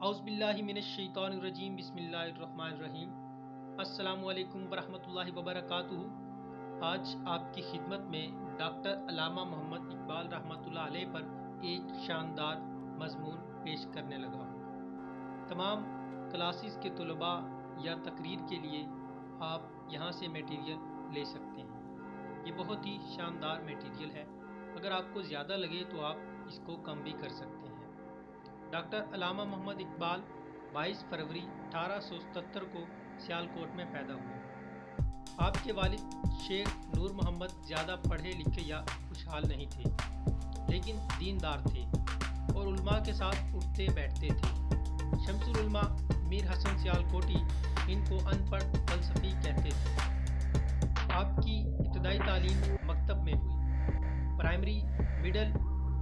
اعوذ باللہ من الشیطان الرجیم بسم اللہ الرحمن الرحیم۔ السلام علیکم ورحمۃ اللہ وبرکاتہ۔ آج آپ کی خدمت میں ڈاکٹر علامہ محمد اقبال رحمۃ اللہ علیہ پر ایک شاندار مضمون پیش کرنے لگا ہوں۔ تمام کلاسز کے طلباء یا تقریر کے لیے آپ یہاں سے میٹیریل لے سکتے ہیں۔ یہ بہت ہی شاندار میٹیریل ہے، اگر آپ کو زیادہ لگے تو آپ اس کو کم بھی کر سکتے ہیں۔ ڈاکٹر علامہ محمد اقبال 22 فروری 1877 کو سیالکوٹ میں پیدا ہوئے۔ آپ کے والد شیخ نور محمد زیادہ پڑھے لکھے یا خوشحال نہیں تھے، لیکن دیندار تھے اور علماء کے ساتھ اٹھتے بیٹھتے تھے۔ شمس العلماء میر حسن سیالکوٹی ان کو ان پڑھ فلسفی کہتے تھے۔ آپ کی ابتدائی تعلیم مکتب میں ہوئی۔ پرائمری، مڈل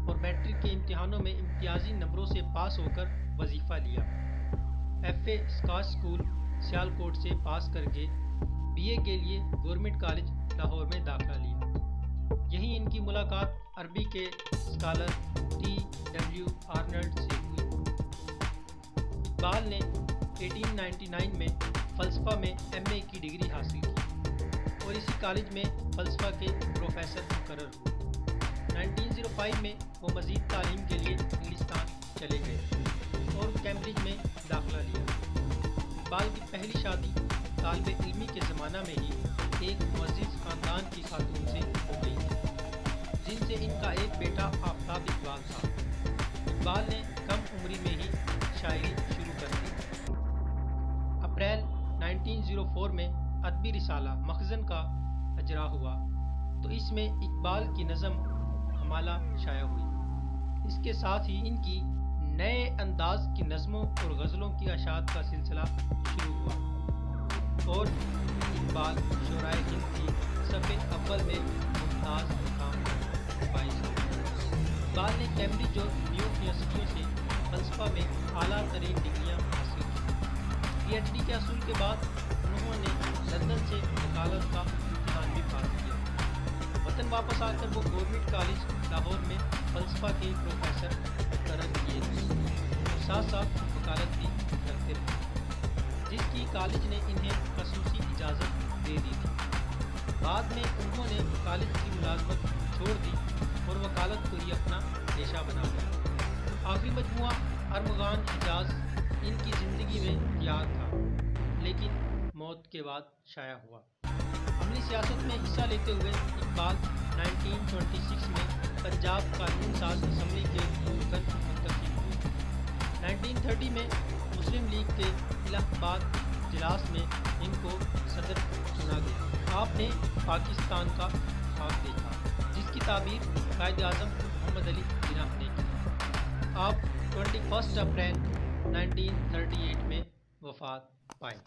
اور میٹرک کے امتحانوں میں امتیازی نمبروں سے پاس ہو کر وظیفہ لیا۔ F A Scotch school Sialkot سے پاس کر کے بی اے کے لیے گورنمنٹ کالج لاہور میں داخلہ لیا۔ یہیں ان کی ملاقات عربی کے اسکالر ٹی ڈبلیو آرنلڈ سے ہوئی۔ اقبال نے 1899 میں فلسفہ میں ایم اے کی ڈگری حاصل کی اور اسی کالج میں فلسفہ کے پروفیسر مقرر ہوئے۔ 1905 میں وہ مزید تعلیم کے لیے انگلستان چلے گئے اور کیمبرج میں داخلہ لیا۔ اقبال کی پہلی شادی طالب علمی کے زمانہ میں ہی ایک معزز خاندان کی خاتون سے ہو گئی تھی، جن سے ان کا ایک بیٹا آفتاب اقبال تھا۔ اقبال نے کم عمری میں ہی شاعری شروع کر دی۔ اپریل 1904 میں ادبی رسالہ مخزن کا اجرا ہوا تو اس میں اقبال کی نظم ہمالہ شائع ہوئی۔ اس کے ساتھ ہی ان کی نئے انداز کی نظموں اور غزلوں کی اشاعت کا سلسلہ شروع ہوا اور اقبال شعرائے ہند کی صفِ اول میں ممتاز مقام پائز ہوئے۔ اقبال نے کیمبرج اور نیویارک یونیورسٹیوں سے فلسفہ میں اعلیٰ ترین ڈگریاں حاصل کی۔ پی ایچ ڈی کے حصول کے بعد انہوں نے لندن سے وکالت کا امتحان بھی پاس کیا۔ وطن واپس آ کر وہ گورنمنٹ کالج لاہور میں فلسفہ کے پروفیسر مقرر کیے گئے اور ساتھ ساتھ وکالت بھی کرتے رہے، جس کی کالج نے انہیں خصوصی اجازت دے دی تھی۔ بعد میں انہوں نے کالج کی ملازمت چھوڑ دی اور وکالت کو ہی اپنا پیشہ بنا لیا۔ آخری مجموعہ ارمغان حجاز ان کی زندگی میں تیار تھا، لیکن موت کے بعد شائع ہوا۔ عملی سیاست میں حصہ لیتے ہوئے اقبال 1926 میں پنجاب قانون ساز اسمبلی کے رکن منتخب ہوئے۔ 1930 میں مسلم لیگ کے الہ آباد اجلاس میں ان کو صدر چنا گیا۔ آپ نے پاکستان کا خواب دیکھا، جس کی تعبیر قائد اعظم محمد علی جناح نے کی۔ آپ 21 اپریل 1938 میں وفات پائیں۔